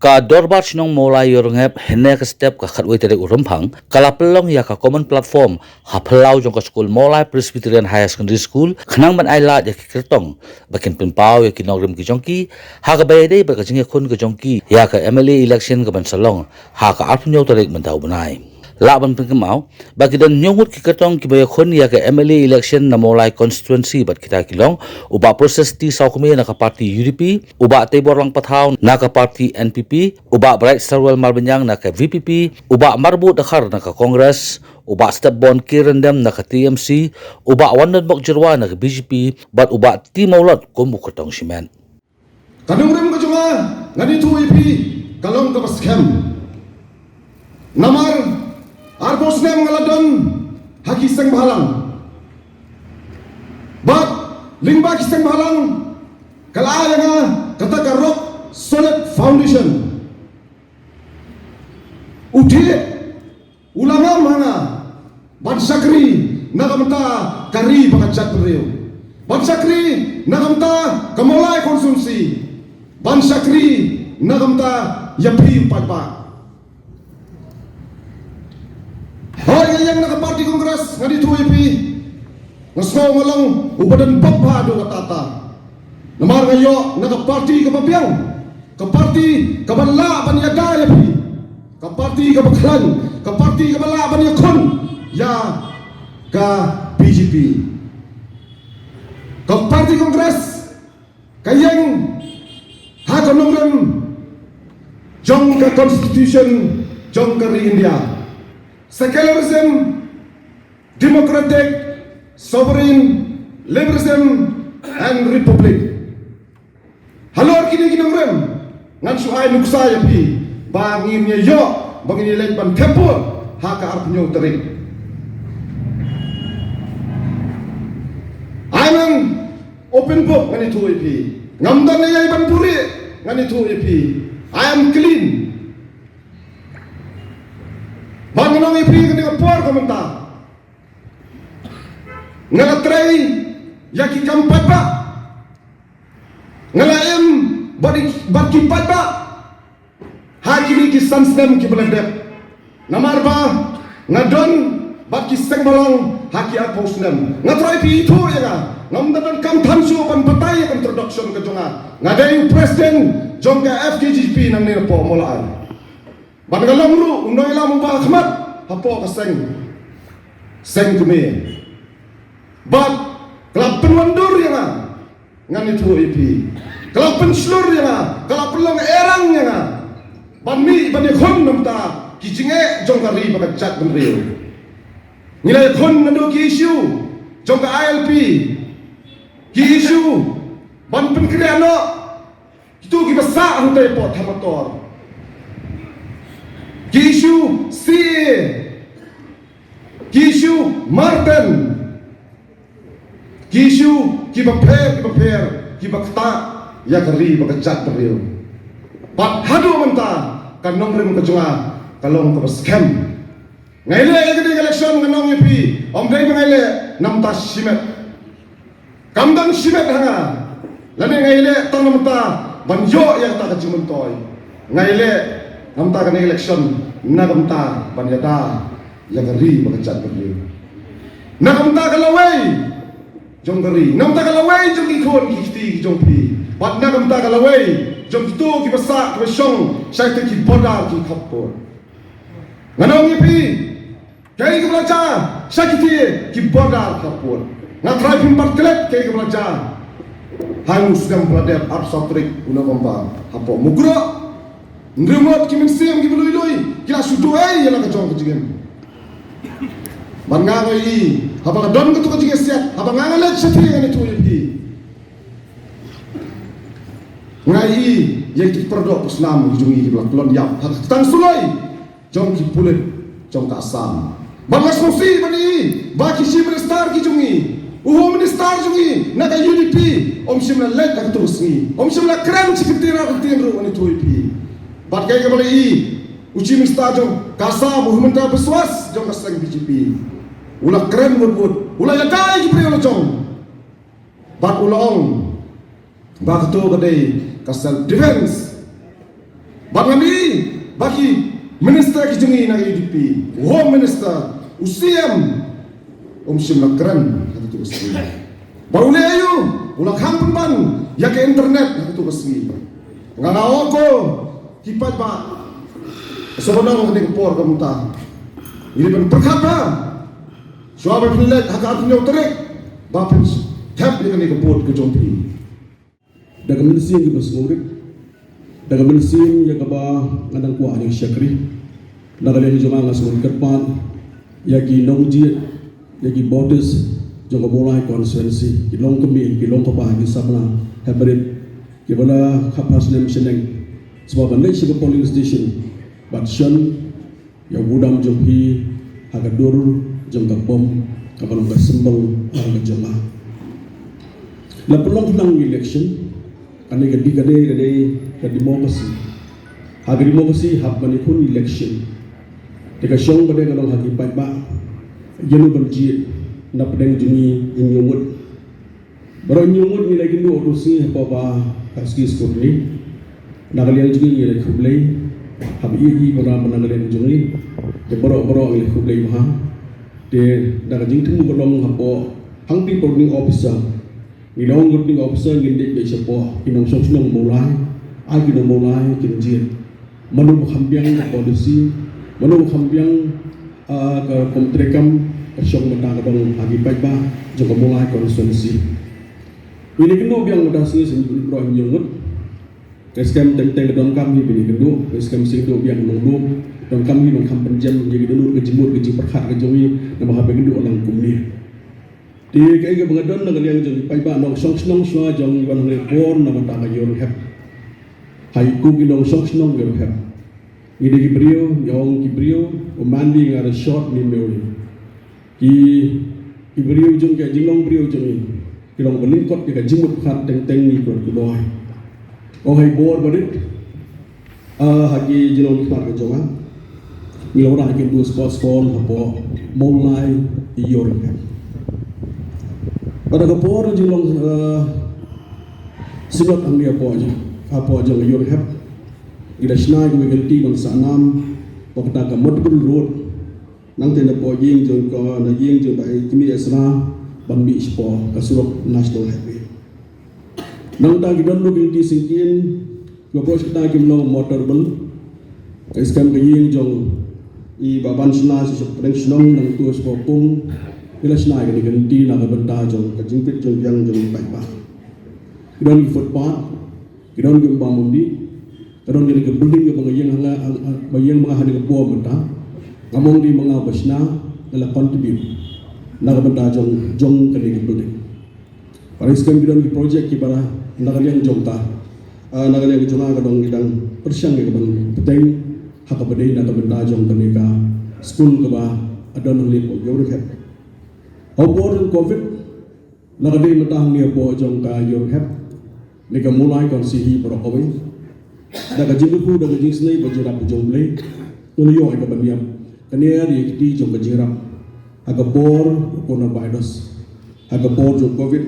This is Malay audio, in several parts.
ka dorbar sinong molai yorngep hene ka step ka khatwei tere urumphang kalapelong ya ka common platform haplau jong ka school molai Presbyterian High Secondary School khnang ban aila ya ki kertong bakin penpau ya ki nogrim ki jongki ha ka bayde ba ka jinge khun ka jongki ya ka MLA election ka ban salong ha ka arpunyo tere mentau banai laban pengkemau bagi dan nyongut ki kertong ki baya khun ya ka MLA election na molai constituency bat kita kilong uba proses ti saukumi na ka parti UDP uba tebor lang pathaw na ka parti NPP uba Bright Starwell Malbanyang na ka VPP uba Marbu Dakhar na ka Congress uba Stepbon Kirandam na ka TMC uba Wandan Bok Jirwa na ka BJP bat uba Timolot kumu kertong simen kadung-rem ka junga ngani tu IP kalong ka paskem namar Arbos na mengaladon haki sang bahalang. Bat lingba kisang bahalang kalaya nga kata rock solid foundation. Uti ulama mana bansakri nakamta kari bakajat beriu. Bansakri nakamta kamolai konsumsi. Bansakri nakamta yapi patpa. Hari yang nak parti kongres ngadi tu IP ngasau malang ubadan babha do katata namar ngayo nak parti kapapiang ka parti kabala ban yada ya pi ka parti kabaklan ka parti kabala ban yakun ya ka BJP ka parti kongres kayeng ha konongren jong ka constitution jong ka India secularism, democratic, sovereign, liberalism, and republic. Halor kini kinongrem ngan suai nuksa yapi bangin nya yo bangin nilai ban kempur haka arpunyo terik. I'm open book ngani tu yapi ngamdan nilai ban puri ngani tu yapi. I am clean. Bangunong ipri kini kapor kamenta ngalatray yaki kampat ba ngalaim baki pat ba hakini ki sansnem ki beledep namar ba ngadon baki seng balong haki aposnem ngatray pi itu ya ga ngamdan kam thansu pan patay kan introduction ka jonga ngadai presiden jongka FKGP nang ni po molaan Bagaimana mulu undang ilam ubah khmat hapo ka seng kumi bat kelapen wandur ya ngan itu IP kelapen slur ya kelapen lang erang ya ban mi ban khon namta kijinge jongkari bakajat benriu nilai khon nando ki issue jongka ILP ki issue ban penkriano itu ki basa hutai pot hamator Kishu CA Kishu Martin Kishu kibaper kibakta ya kari bakajat beriu pat hadu menta kanong rim kejunga kalong ke scam ngaile ke election kanong yupi om dai ngaile namta simet kamdang simet hanga lane ngaile tanamta banjo yang tak kajumentoy ngaile namta kan election nagamta banyada yang gari bakajat beriu nagamta kalawai jong gari namta kalawai jong ikon kifti jong pi bat nagamta kalawai jong tu ki basa ki besong sai te ki boda ki khapor nganong ipi kai ki belaja sai ki boda khapor ngatrai pimpat kelek kai ki belaja hangus gam peladet absatrik unagomba hapo mugro Ngremot ki mensim ki belui-lui kila suduai yana ka jong kejigem banga ngai haba don ka tu ka jige siat haba nganga let sati ngani tu yi ngai ye ki perdok pusnam jungi ki blak lon yap tang sulai jong ki pulet jong ka asam bangas musi bani ba ki si minister ki jungi uho minister jungi na ka UDP om simla let ka terus ni om simla kran sekretariat ka tinru ngani tu yi Bat kaya kembali uji minister jong kasa muhumenta bersuas jong kasang BJP ulah keren buat ulah yakai ki priyo jong bat ulong ba ketu kadai ka self defense Bangami bagi Minister Kijungi na UDP, Home Minister Usiam Simlakran itu besar. Baru ayo ulang hampun ban ya ke internet itu besar. Nganaw ko kipat ba sebenarnya kening por kamuta. Ini ben perkata. Suara pelik hak artinya uterik. Bapin tap dengan ni kepot ke jompi. Daga mensin ke besmurid. Daga mensin ya kaba ngadang kuah yang syakri. Daga yang jomang ngasmur kerpan. Yagi nongji yagi borders jangka mulai konstituensi. Kilong kemi, kilong kaba di sabla hebrid. Kibala kapas nem seneng. Sebab anda siapa polling station. Batsyan ya budam jompi hagadur jangka bom kapalong kasembal ang jamaah. La pelong nang election kani gadi demokrasi. Hag demokrasi hab mani kun election. Tika syong pada kalong hagi pai ba jenu banji na pedeng juni inyumut. Baro inyumut ni lagi ndu odusi apa ba kaski skutni. Nagalian juni ni lagi kublai. Hab i bara managalian juni. Ke baro ni kublai maha. De daga jingtung golong hapo hangpi polling officer ngilong polling officer ngindik be sepo kinong sosnong mulai ai kinong mulai kinjir manu khambiang polisi manu khambiang ka kontrekam kasyong mata kadang agi pai ba joko mulai konstituensi ini kendo biang mudasi sen bro nyungut keskem teng kadang kami bini kendo keskem sing do biang nungdu dan kami mengkam penjam jadi dulu kejemur keji perkat kejomi nama habis itu orang kumni. Di kaya pengadon nak liang jadi payah nong song swa jong iban lekor nama tak ayor hep. Hai ku nong song yor hep. Ini kibrio yong kibrio mandi ngara short ni meuli. Kibrio jong kaya jinglong brio jong kilong belingkot kaya jemur perkat teng ni kuat kudoy. Oh hai bor badit. Hagi jinglong perkat kejongan. Ngilau dah ikin dua skon hapo mulai iyor kan. Pada kapor jilong sigot ang dia hapo aja iyor hap. Ida snai ko ganti bang sanam wakta ka multiple road nang tena po ying jong ko na ying jong bai kimi esra bambi ispo kasurok national highway. Nang ta gidon do ganti singkin ko pros kita kimlo motor bel. Iskam ka ying jong I baban sna si sepeng snong nang tuas popung ila sna ga ganti na ga benta jong ka jingpit jong yang jong pai pa kidon footpath kidon gum bamundi kidon ga building ga bangayang hanga bayang mga hanig po benta ngamong di mga basna ila contribute na ga benta jong ka building paris kan kidon gi project ki para nagaliang jong ta nagaliang jong ga dong gidang persyang ga bang peteng hak badai na tabenda jong kaneka school ka ba adon ang lipo york hep obor covid nagadi matang ni po jong ka york hep nika mulai konsihi pro kowe daga jindu daga jingsnei bajira jong blai no yo ka baniam kania ri kiti jong bajira aga bor coronavirus aga bor jong covid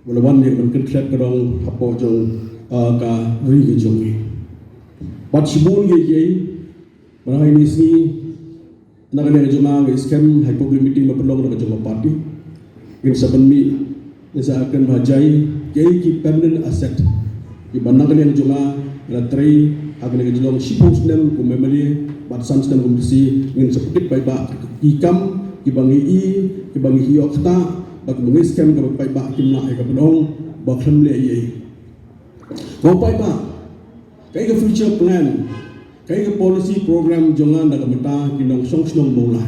wala wan ni kan trap kadong hapo jong ka ri jong ni pat sibun ye Marahai ini sini nak ada jumlah scam hypocrite meeting berpeluang nak jumlah parti. In saban mi saya akan bahajai kiai ki permanent asset. Di mana kan yang jumlah latrai akan ada jumlah shipong snem ku memali batasan snem ku besi ingin seperti payba ikam ki bangi hiokta bagi bangi scam ke payba kimna ke pedong baklam le ye. Kau payba kai ke future plan kaya ke policy program jangan dah kemata kinong song mulai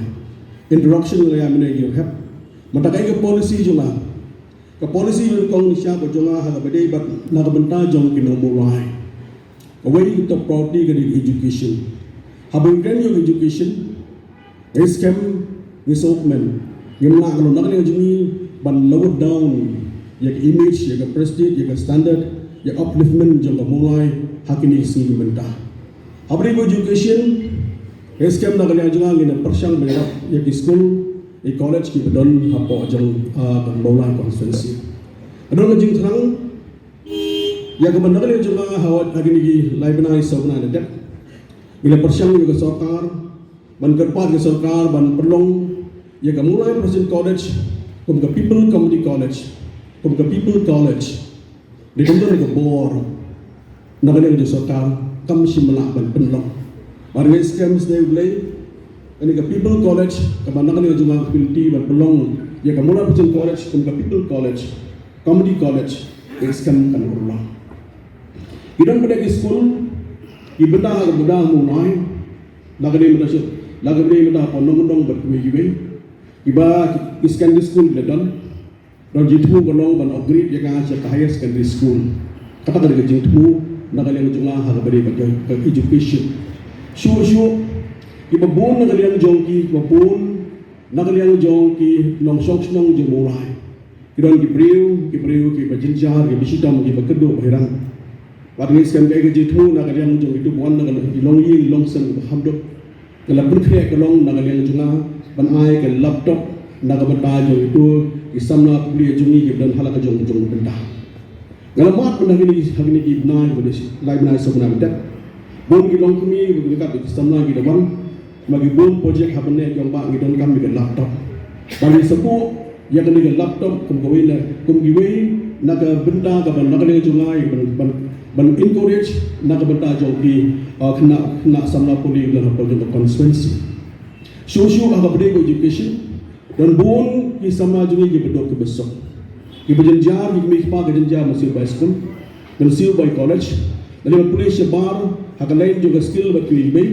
introduction laya mana you have mata kaya ke policy jangan ke policy kong nisya ko jangan hal bedai bat nak kemata jong kinong mulai away to property ke education habang kan yung education scam resolvement yung nak kalau nak yang jumi ban lower down yak image yak prestige yak standard yak upliftment jong mulai hakini sing mentah Abri education, scam nak kalian juga ngina persyang merah ya di school, di college kita don hapo jang bola konstituensi. Adon ngajing terang, ya kebenaran kalian juga hawat lagi ni live na isau na ada. Ila persiang juga sarkar, ban kerpat ke sarkar, ban perlong, ya ka mulai President College, kum ke People Community College, kum ke People College, di kantor ke bor, nagani ke sarkar, kam si melak ban perlong. Barang scam sedai ulai, ini ke People College, kapan nagani ke jumlah pilti ban perlong, ya ka mulai President College, kum ke People College, Community College, scam kan ulang. Kita pada ke school. Ibenda ke benda mulai, lagade meda pondong berkuih iba secondary school ledan, dan jitu golong ban upgrade ya kan ke higher secondary school. Kata dari jitu, nagale ujunglah hal beri bagi education. Shu iba bon nagale jongki, iba bon nagale jongki nong sok nong jemulai. Kidon kibreu ki bajinjar ki bisitam ki bakedo bahirang. Wadang iskan kaya jitu nak kalian ujung itu bukan nak ilong sen hamdok kalau berkaya kalong nak kalian ujunglah banai ke laptop nak bertajo itu isamna kuliah jungi dan halak ujung benda. Kalau mat benda ini hari ini ibnai boleh lain benda sebenar bedak. Bon ilong kami berdekat isamna kita bang bagi bon projek habne yang bang kita kami ke laptop. Bagi sepu yang kami ke laptop kumgiwe nak benda kapan nak kalian jungai ban encourage nak benda joki kena samla poli dan apa juga konstituensi. Shu agak berdaya education dan bon ki sama juga ki bedok ke besok. Ki berjenjar ki mikpa ke jenjar masih by school dan masih by college. Dan yang boleh sebar hak lain juga skill bagi ibu.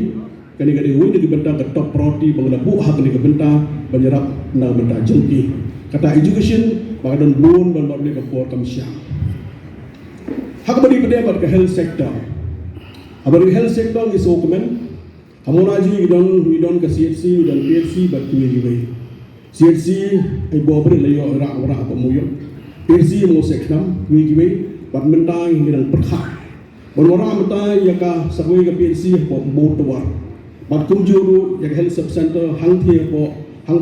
Kani kani hui di benda ke top priority bangda bu hak ni ke benda banyak nak benda joki. Kata education bahagian bon dan boleh ke for kamsiang. Hak beri pejabat ke health sector. Abang health sector ni dokumen. Kamu lagi idon ke CHC dan PHC berkuih juga. CHC ibu beri layu orang apa muyuk. PHC mau seknam kuih juga. Bat mentang dan perkhak. Orang mentang yang ka sakui ke PHC apa motor. Bat kumjuru yang health center hangti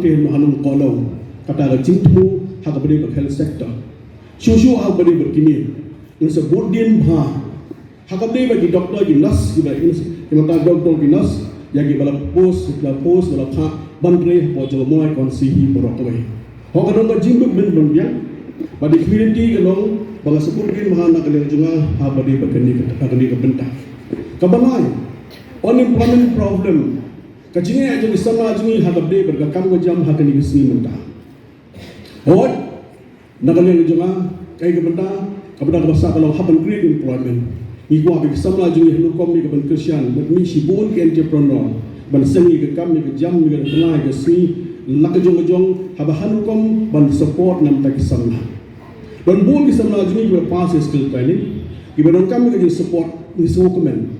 hanum kolong. Kata cintu hak beri ke health sector. Susu hak beri berkini. Yang sebut din bah, hakam dia bagi doktor ginas, kita doktor ginas, yang kita pos, bala kah, bantre, pojol mulai konsihi berokoi. Hak kadang jimbuk ben pada community kalong, bala sebut din bah nak kalian juga, abadi berkeni kebentak. Kabanai, unemployment problem, kacingnya aja sama jungi hakam dia berkam jam hakam ini kesini mentah. Hot, nak kalian juga kayak kebentak. Kepada bahasa kalau happen great employment, igwa bagi samla jungi hukum ni keban Kristian, bermi sibun ke entrepreneur, ban sengi ke kami ke jam ke pelai ke sini, lak jong habahan hukum ban support nam tak samla. Dan bun ke samla jungi ke pass skill training, ibadan kami ke support ni dokumen.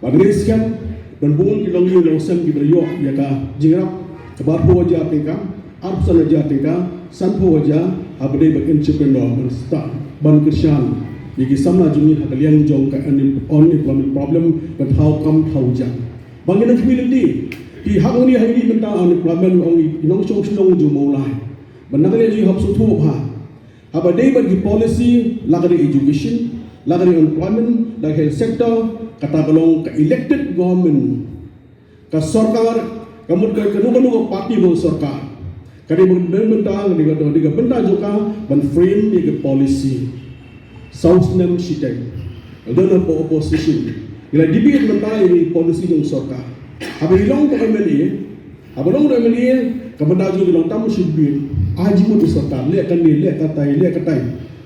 Bagi riskan dan bun ke long sen ke beryo ya ka jingrap kebar ho wajah tingkam, arpsan wajah tingkam, san ho wajah abade bagi entrepreneur ban start. Ban Kristian, jadi sama jungi hak kalian jong ke unemployment problem dan how come how jang. Bangin community, di hak ini hari ini tentang unemployment orang inong song senong jom mulai. Benar kalian jadi hak suatu apa? Apa day bagi policy, lagi education, lagi employment, lagi health sector, kata kalau ke elected government, ke sarkar, kamu ke nunggu parti bol sarkar. Kali bentang di bentang juga ban frame di policy South Nam Shitek dan opposition ila debate bentang ini policy jong sarkar apa ilong ko MLA apa long MLA kepada juga long tamu shibit aji mo sarkar le katai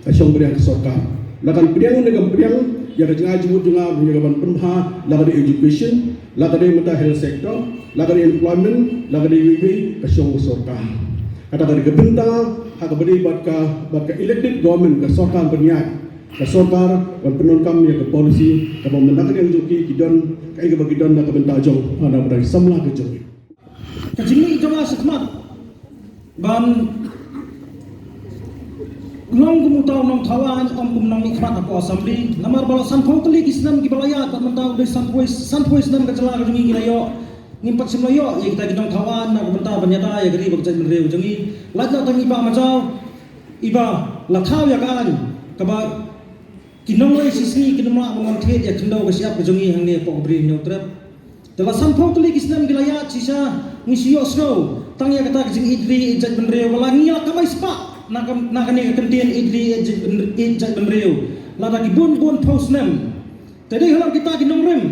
asyong beriang sarkar lakan priang negam priang ya ngaji mo juga ban penha lakan education lakan mental health sector lakan employment lakan asyong sarkar. Kata dari kebentang, hak beri buat ke elected government ke sarkar berniat, ke sarkar dan penon kami ke polisi, ke pemenang yang joki kidon, ke bagidon nak kebentang jong, ada dari samla ke joki. Kecil itu lah sekemat, ban long kumutau nong tawan, kumnong ikmat apa assembly, namar balasan pangkali Islam kibalaya tak mentau dari sanpois nam kecelah kejongi gilayo. Ngimpak semlayo ya kita gidong kawan nak bentah banyata ya geri berjaya menreu jengi latna tangi pa macau iba lathau ya kan kabar kinong lai sisni kinoma mengontet ya kendau ke siap jengi hang ne pok beri nyotrap Dalam sampau tuli kisnam gilaya cisa ngisiyo snow tang ya kata jing idri ejak benreu wala ngila kamai spa nak ni kentien idri ejak benreu lada ki bun post nem tadi halam kita ginong rem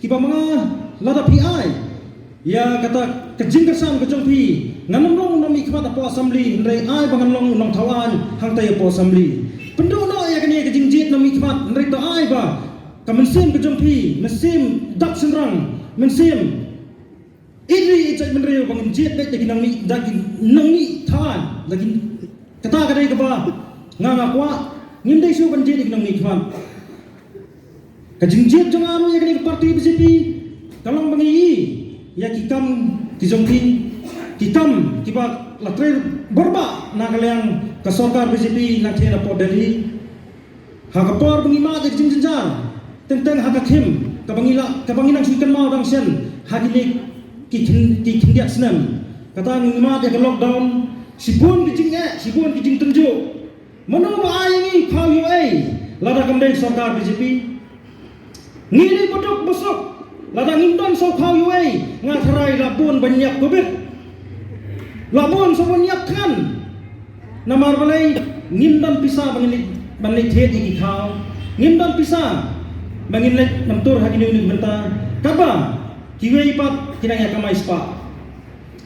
kiba mga lada pi ya kata kejing kersam kejong pi nganong long nomi khmat apo assembly ndai ai bangan long nong thawan hang tai apo assembly penduk no ya kani kejing jit nomi khmat ndai to ai ba kamensim kejong pi mesim dak senrang mensim idri ejak benreu bangun jit baik lagi nang ni thawan lagi kata kadai ke ba nganga kwa ngindai su ban jit nang ni khmat kejing jit jong anu ya kani parti BJP kalong bangi ya kikam kijongki kikam kiba latre berba nagalang ke sarkar BJP nak thena po Delhi hakapor bangima de jinjar tentang hakakim kabanginang suikan mau dang sen hagini kikin dia senam kata bangima de lockdown sibun kijing tunjuk mano ba ayangi khau yo lada kamdeng sarkar BJP ngili bodok besok lada ngindon so khau yo ngathrai labun banyak covid labun so banyak kan namar balai ngindon pisa bangin thet iki khau ngindon pisa bangin lek namtur hagini uni bentar kaba kiwe ipat kinaya kamai spa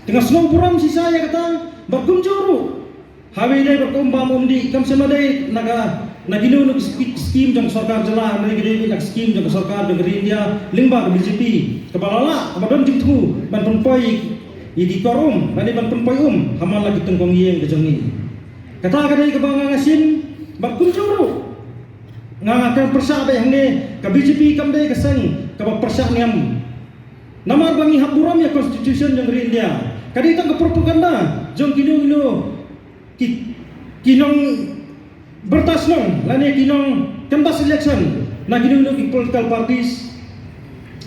tengah snow buram sisa ya kata berkunjuru hawe dai berkumbam umdi kam semadai naga nagino nuk skim jang sarkar jala nagide nak skim jang sarkar de India lingba BJP kebalala kabadon jingtu ban penpoi yidi korum bani ban penpoi hamal lagi tengkong yeng kejongi kata kadai kebanga ngasin berkunjuru ngangakkan persak be hangne ka BJP kamde keseng ka persak niam namar bangi haburam ya constitution jang India kadai tang propaganda jong kino kinong bertas nong lani kinong canvas election na kinong political parties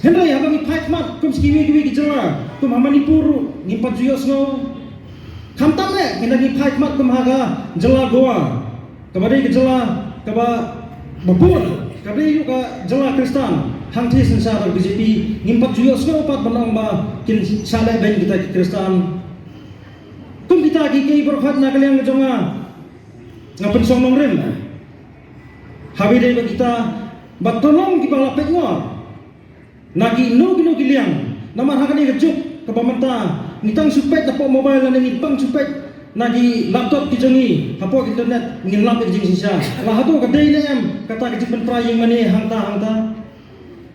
henry habang fight mat kum skiwi gijala kum Manipur ngimpat juyos no khamtam ne ngi fight mat kum haga jala goa kabadai gejala kaba babun kabadai yuka jala Kristan hangthi sensar BJP ngimpat juyos no pat banang ba kin sale ben kita Kristan kum kita ki berfat na kaliang jonga ngapen somong rem habi dai kita batolong ki bala pengor nagi no giliang namar hakani gejuk ke pamenta nitang supet dapo mobile na ngipang supet nagi laptop ki jongi hapo internet ngin lamp jing sisa lah hatu ka dai em kata ke jipen praying mani hangta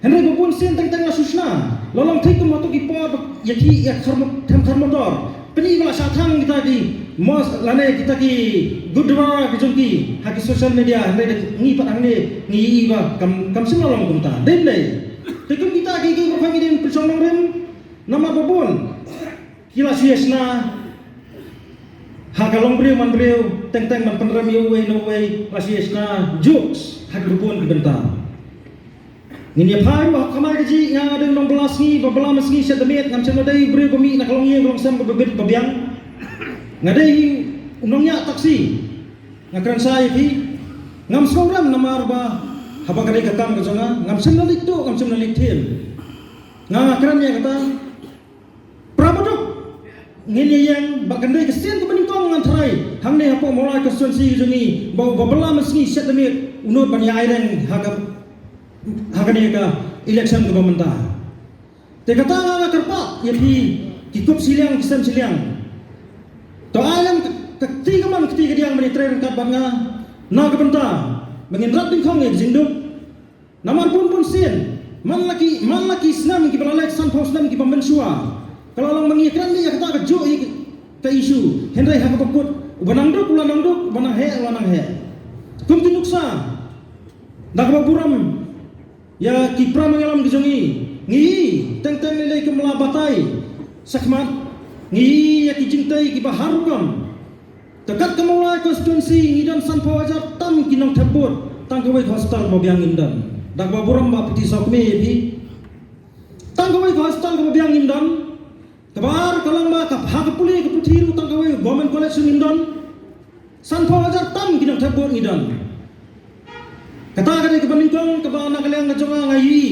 henry bopun sen teng la susna lolong thik mo to ki por yaki ya kharmotor peni bala sathang kita di mos lane kita ki gudwa kijongki haki social media henry ngi patangne ngi ba kam simolong kumta den dai tekum kita ki berfamilin persong rem nama babon kila siesna hakalong breu man breu teng man penram yo we no we siesna jokes hagrubun kibenta ngini pharu kamar gaji nga adeng 16 ngi babala mesngi sedemet ngam chano dai breu bami nakalong ye ngong sam bebet babiang ngadai unongnya taksi ngakran saya ki ngam soram namar ba haba kadai katam ka jonga ngam semnalik to ngam semnalik them ngakran ya kata prabodok ngini yang bakandai kesian ke beningkong ngantarai hangne hapo mulai konstitusi jongi bau babala mesngi setemit unut ban ya aireng hakane ka election ke pemerintah te kata ngakarpa ya pi kikup siliang kisam siliang to alam ketiga diang menitrai kat banga na kebenta menginrat dingkong ya jinduk namar pun sen man laki senam ki balalek san pos senam ki pembensua kalau orang mengikran dia kata ke jo ke isu henry ha kaput ubanang duk banang he kum tinuksa dak baburam ya kipra mengalam gejongi ngi teng lelai ke melabatai sakmat ngi ya kijingtai ki baharukam dekat kemulai konstitusi ngidan sanpo ajar tam kinong tebut tangkawai hospital mobiang indan dak baburam ba peti sokme bi tangkawai hospital mobiang indan kabar kalang ba kap hakapuli kaputiru tangkawai government college indan sanpo ajar tam kinong tebut ngidan kata kadai kebaningkong kebana kaliang ngajonga ngai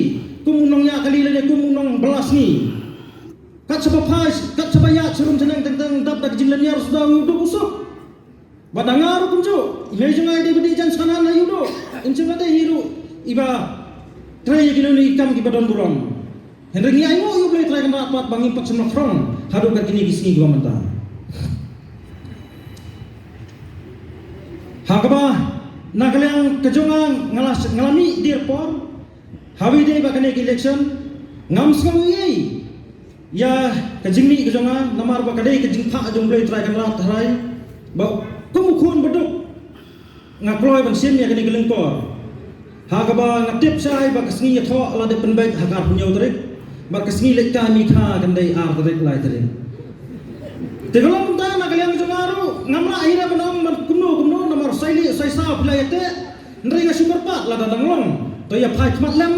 kumunongnya kali lagi kumunong belas ni. Kat sebab ya serum senang tentang dap dak jinglan yar sudah udah usuk. Badangar kunjo, ilai jangai de bedi jan sanan na yudo. Incenga de hiru iba tray gino ni ikam ki badon buron. Henry ni ayo yu boleh try kan rapat bangi pak semua front. Hadu kat kini gisni gua mentah. Hakaba nagalang kejongang ngalami dirpon. Hawi de bakane election ngam sengui. Ya kejingni kejongan namar bakade kejing pak jong boleh try kan rat harai. Bau kumukun beduk ngakloi ban sim ya kini gelengkor. Hakaba ngatip sai bak kesni ya tho ala de penbaik hakar punya utrik. Bak kesni lek kami kha kan dai ar tarik lai tarik. Tegalong ta nagalang kejongaru ngamla akhirnya benong kumno namar saili saisa playate ndri nga super pat la dadang long. To ya phai khmat lam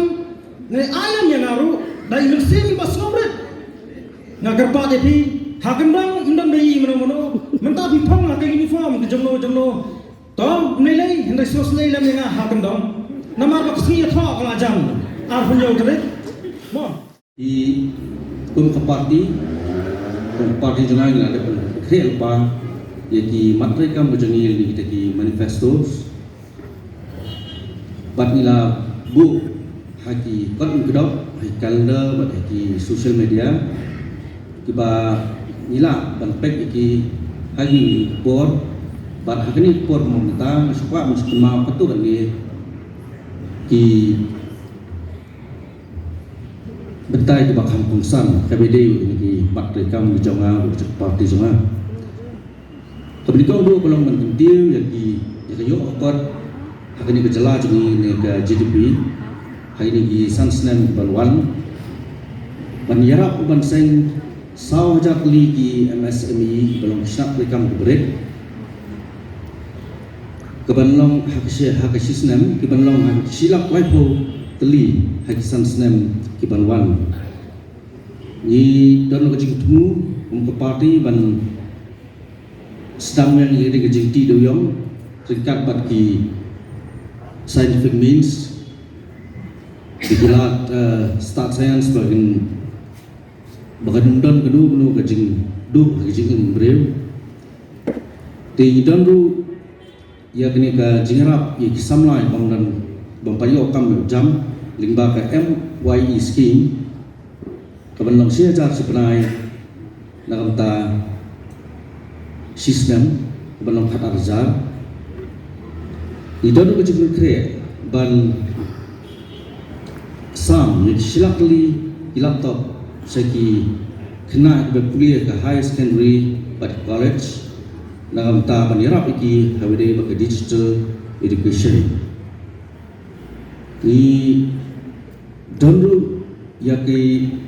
ne ayam yang ngaru dai mesin bas ngobret. Ngagarpa depi hakendang endang dai meno mentah bipong ha kai uniform ke jomno tom nilai hendai sos nilai lam yang hakendang namar bak sni tho kala jam ar punyo tare mo di kum parti jangan ada khel pa yaki matre kam bajangil ni kita ki manifestos bat nila bu haki kon kedok hai kalender bat haki social media kiba nila ban pek iki hagi por bat hakini por pemerintah supaya mesti mau betul ni ki bentai di bakam pungsan KBD ini bat rekam di jonga parti jonga kemudian dua kolom mententiu yang di yuk akor hakini gejala jengi ni ke GDP hari ini di sansnem balwan menyerap uban seng sawajak ligi MSME belum syak rekam kubrik kebanlong hakisi snem kebanlong hakisilak waipo teli hakisan snem kibanwan ni don gajing temu ke parti ban stam yang ini gajing ti doyong ringkat bat ki scientific means digelat start science bagan don genu gajing du gajing breu ti don ru ya kini ka jingrap i samlai bangdan bampayo kam jam lingba ka MYE scheme kabanlang siya jar sebenai nakamta sistem kabanlang khat arzar idon ko jikun kre ban sam ni silakli laptop seki kena kuliah ke high secondary but college nakamta panirap iki hawide baka digital education ni donru yaki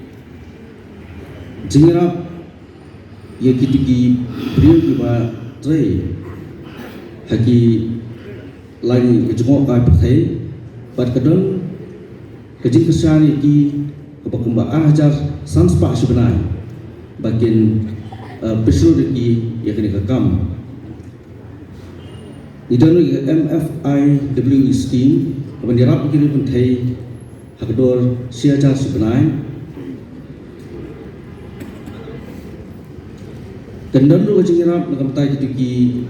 jingrap yaki tiki brio kiba tray haki lain kejengok kai pakai bat kedon kejing kesan yaki kepakumba ajar sanspa sebenarnya bagian pesul yaki yakni kekam di dalam MFIW scheme kemudian rap kiri pun thai hakdor siaja sebenarnya kendon lu kecing rap nak mentai ki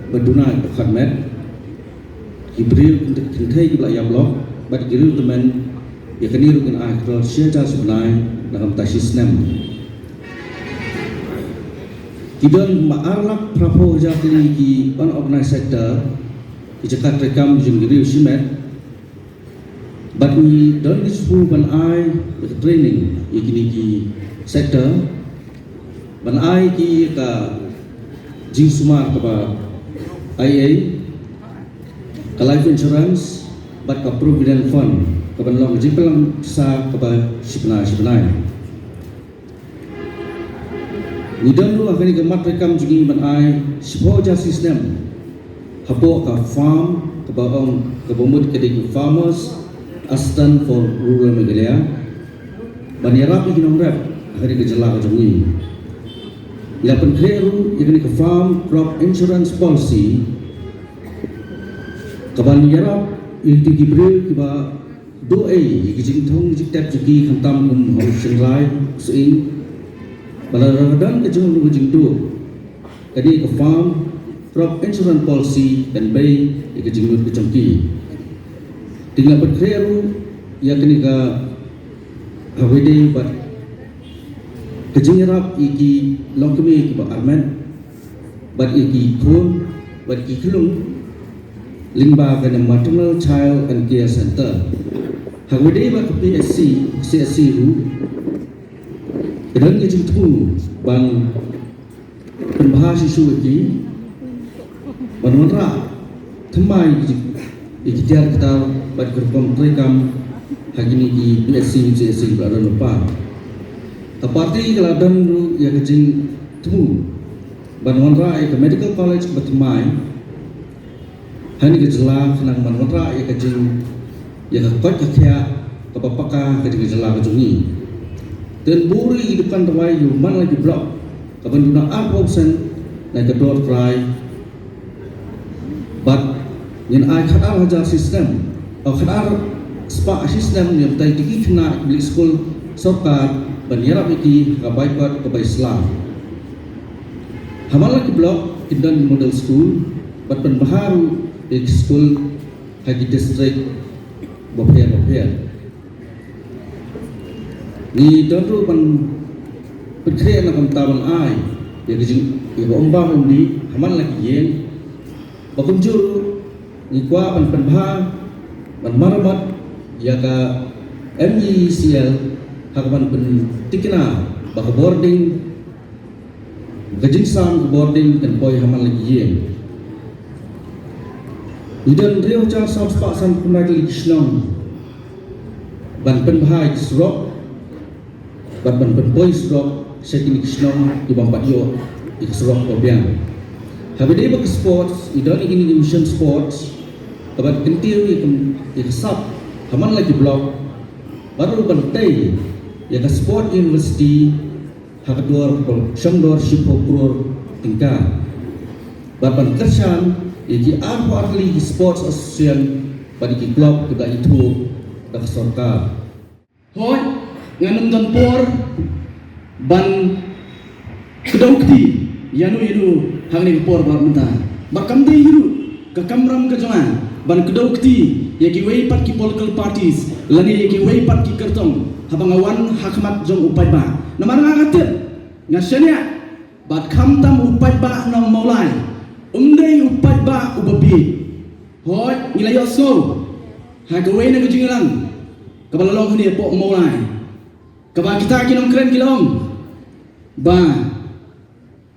berduna khadmat ibril untuk thai ki belaya blok bat kiri teman yakni rukin hakdor siaja sebenarnya nak mentai sistem Kidon ma'arlak prapo jakli ki unorganized sector ki jakat rekam jengiri usimet but we don't disprove ban I with training ikini ki sector ban I ki ka jing sumar ka IA ka life insurance but ka provident fund ka ban long jing pelang sa ka sipnai Nidan lu akan ikamat rekam juga banai sebuah sistem hapo ka farm ke baong ke bomut ke digi farmers assistant for rural Meghalaya banirap ikinong rep akan ikajala ka jungi ila penkleru ikan ke farm crop insurance policy ke banirap ilti gibril kiba do ai ki jing thong jik tap jiki khantam kum ho singrai suing balaradang ke jung lu jing do kadi ke farm crop insurance policy dan bay ke jing lu ke changki tinggal berkreru ya kini ka awede bat ke jing rap iki longkemi ki ba armen bat iki khon bat iki khulung limba kana maternal child and care center hagwede bat PSC CSC ru dan ke jing thu bang penbahas isu iki manonra thamai iki tiar kita bat gerkom rekam hagini di PSC CSC berada lupa tapati keladan ru ya ke jing thu banonra ke medical college batmai hani ke jela nang manonra ya ke jing ya ke kot kya kapapaka ke jela ke jungi dan buri hidupan tawai yu man lagi blok kabanduna apopsen na ke dot cry but yen ai khadar hajar system atau khadar spa system yang tai tiki kena beli school sokar banyarap iki kabai kot kabai Islam hamal lagi blok tindan model school bat penbaharu di school haji district bopher ni dondro berkrean nak tabang ai ya gejing ya ombang undi haman lagi yen bakunjur ni kwa penbah marmat ya ka MECL hakaman tikna baka boarding gejing sam boarding dan boy haman lagi yen idan rio cha south pak sam kumai kisnong ban penbah isrok ban boy isrok sekini kisnong di bampat yo isrok kobiang habis bak sports idan ini mission sports kabat kentir ikasap haman lagi blok baru bantai ya ke sport university hakador shamdor shipopur tingkat bapan kersan iki arho arli sports association pada ki klub kita itu dah sorka hoi nganum dan por ban kedokti yanu hangni por bar menta bakam de hiru ke kamram ke jangan ban kedokti yaki wei pat ki political parties lani yaki wei pat ki kertong habangawan hakmat jong upai ba namar ngatet ngasenya bat khamtam upai ba nang maulai umdei upai ba ubabi hoi ngilayo so ha ke wei na gejingang kabalalong ni po maulai kaba kita kinong kren kilong ba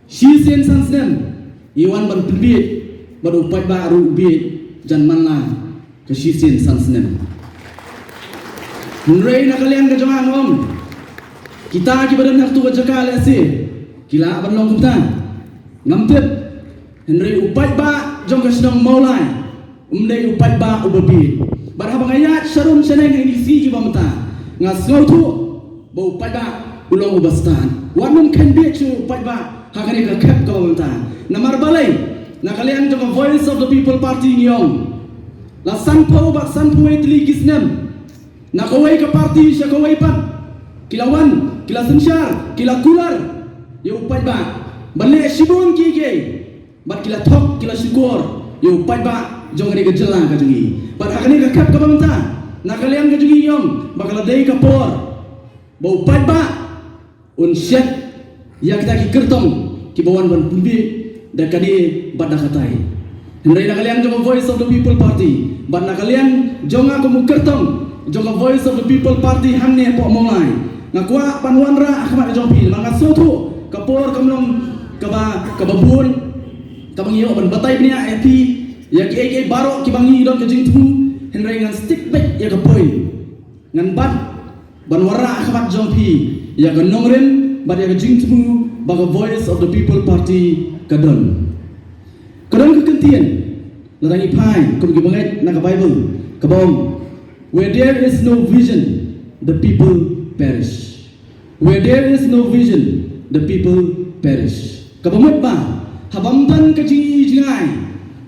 shisen sansnem iwan ban pibit ban upai ba ru ubit jan manla ke shisen sansnem Nrei na kalian ke jangan om kita ki badan hartu wajaka lesi kila ban long kumta ngamtep Nrei upai ba jong ke sedang maulai umdei upai ba ubabi barhabang ayat syarum seneng ini si ki bamta ngasau tu bau upai ba ulong ubastan wanum kan be chu upai ba hakani ka kep ka bamta namar balai na kalian jong voice of the people party nyong la sanpo ba sanpo etli kisnem na kawai ka party siya kawai pat kilawan kila sensyar kila kular ya upai ba balik sibun kike bat kila thok kila syukur ya upai ba jong ni gejela ka jungi bat hakani ka kep ka bamta na kalian ka jungi nyong bakal dei ka por ba upai ba un syet ya kita ki kertong ki bawan ban pumbi da kadi bat da katai hendai na kalian jong voice of the people party bat na kalian jong aku mu kertong jong voice of the people party hanne po mulai ngakwa panwanra akmat jong pi manga sotu kapor kamlong kababun kabang iyo ban batay bnia epi ya ki AK baro ki bangi don ke jing tu henry ngan stick back ya kapoy ngan bat banwara akmat jong pi ya ka nongren bat ya jing tu baga voice of the people party kadon kekentian larangi pai kum gi bangai na ka bible kabom where there is no vision, the people perish. Where there is no vision, the people perish. Kabamut ba, habamtan kaji jingai,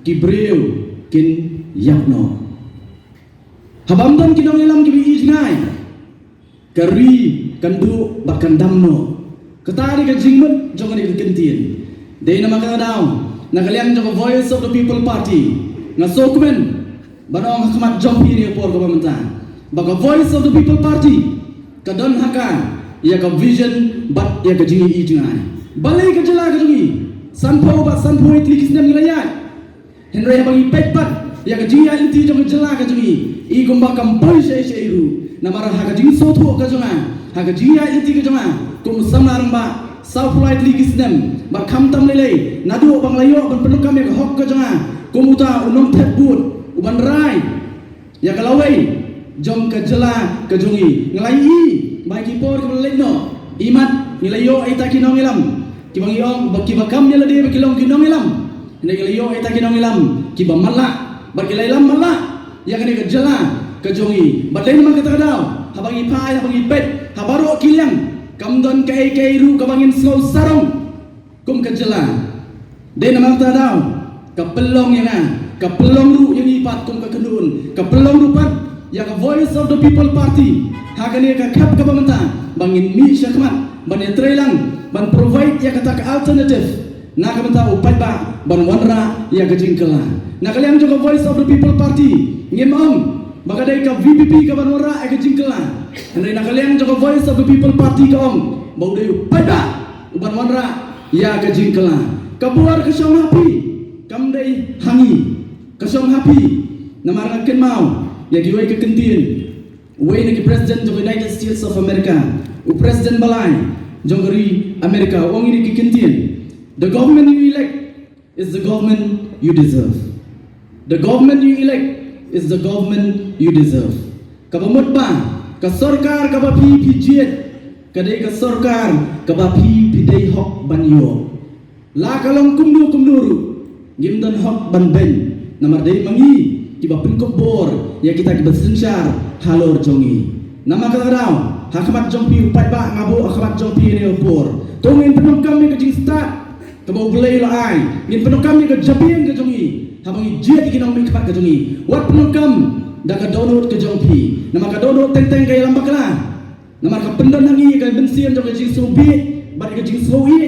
kibreu kin yakno. Habam don kinong ilam ki bi ngai. Kari kandu bakkan damno. Ketari ka jingmut jong ni kentien. Dei nama ka daw. Nakalian jong Voice of the People Party. Ngasokmen banong hakamat jong pini por ka pamenta. Baka Voice of the People Party. Kadon haka ya ka vision bat ya ka jingi ngai. Balai ka jela ka jingi. Sanpo ba sanpo itli kisnem ngilayat. Henry bagi pekpat ya ka jingi inti jong jela ka jingi. I gumba kampoi sheiru namara haga jing sotho ka jonga haga jiya inti ka jonga kum samar ba south light ligisnem ba khamtam lele nadu banglayo ban penukam ya hok ka jonga kumuta unom thebut uban rai ya kalawai jom ka jela ka jongi ngalai i ba ki por ka leno imat nilayo aita kinong ilam ki bang yong ba ki bakam ya lede ba kilong kinong ilam nilayo aita kinong ilam ki ba mala ba kilailam mala yang ini kejela kejongi badai nama kata kadau habangi pai habangi pet habaro kiliang kamdon kai kai ru kabangin slow sarong kum kejela dai nama kata kadau kapelong yang kapelong ru yang ipat kum kekenun kapelong ru pat yang Voice of the People Party hakani ka kap ka pamenta bangin mi syakmat ban trelang ban provide ya kata alternative na kamenta upai ba ban wanra ya kejingkela na kalian juga Voice of the People Party ngimong bagadai ka VPP ka banora ay ka jingkela henry nakaliang joko Voice of the People Party ka ong bau dayu pada uban wanra ya ka jingkela kabuar ka syong happy kamdai hangi ka syong happy namarang ken mau ya giwai ka kentien way na ki President of United States of America u President balai jongri America wong ini ki kentien the government you elect is the government you deserve. The government you elect is the government you deserve. Kabamut ba ka sarkar ka ba pi jet kadai ka sarkar ka ba pi dei hok banyo la kalong kumduru gimdan hok ban ben namar dei mangi ki ba pin bor ya kita ki bersensyar halor jongi nama ka daw hakamat jongpi upat ba ngabo hakamat jongpi ne opor tongin penong kami ka jing start ka ba ulay la ai ngin penong kami ka jabien ka jongi habangi jet kinong mi kapat ka jongi wat penong kam da ka download ka jongpi nama ka download teng kay lambak la nama ka pendon hangi ka bensin jong ka jing sobi bat ka jing sowi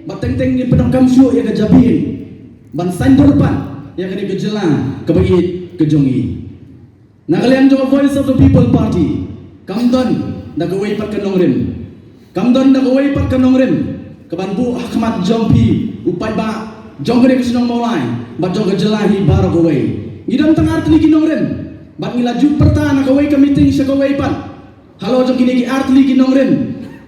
bat teng ni penong kam syu ya ka jabien ban sandor pan ya ka ni ka jela ka ba it ka jongi na kalian jong Voice of the People Party kamdon da ka way pat ka nongrim kamdon da ka way pat ka nongrim kaban bu hakamat jongpi upai ba jong ka sinong maulai bat jong ka jelahi baro ka way ngidam tang artli kinongrim bat ngilaju pertana ka way ka meeting siya ka way pan halo jong kini ki artli kinongrim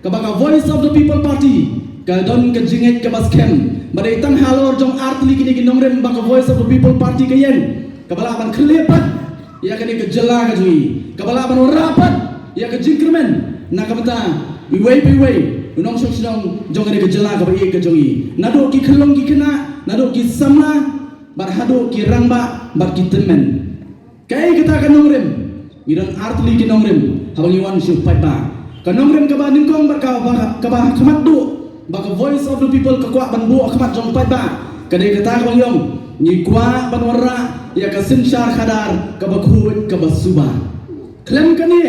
kabaka Voice of the People Party ka don ka jinget ka baskem badai tang halor jong artli kini kinongrim baka Voice of the People Party ka yen kabala ban khlepat ya kini ka jela ka jui kabala ban rapat ya ka jingkremen na kabata iway unong song jong kini ka jela ka ba ka jui nado ki khlong ki kena nado ki sama barhado ki rangba bar ki temen kai kita ka nongrim idan artli ki nongrim habang iwan syu pai ba ka nongrim ka ba ningkong bar ka ba khamat du baka Voice of the People ka kwa ban bu khamat jong pai ba kadai kata ka bang yong ni kwa ban warra ya ka sinshar khadar ka ba khut ka ba suba klem ka ni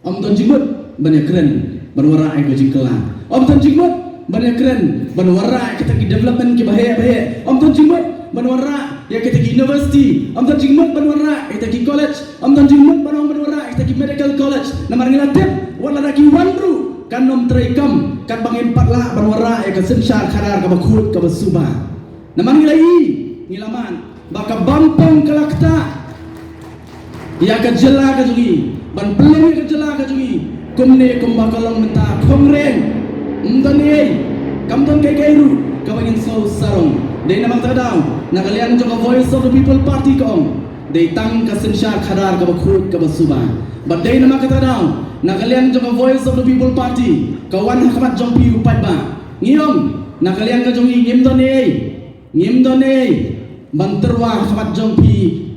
om ton jimut ban ya keren ban warra ai ka jingkela om ton jimut ban ya keren ban warra kita ki development ki bahe om ton jimut ban warra ya kita ki university om ton jimut ban warra kita ki college om ton jimut ban warra kita ki medical college namar ngilatip wala na ki wanru kan nom treikam kan bang empat lah ban warra ya ka sinshar khadar ka ba khut ka ba suba namar ngilai ngilaman baka bampong kalakta ya ka jela ka jungi ban peleng ka jela ka jungi kumne kumbakalong menta kongreng mdani kamdon kay kairu kawangin so sarong dei namang tadaw nakalian jong Voice of the People Party kong dei tang ka sinshar khadar ka bakhut ka basuba but dei namang tadaw nakalian jong Voice of the People Party kawan hakamat jong pi upat ba ngiyong nakalian ka jong ngimdone banterwa hakamat jong pi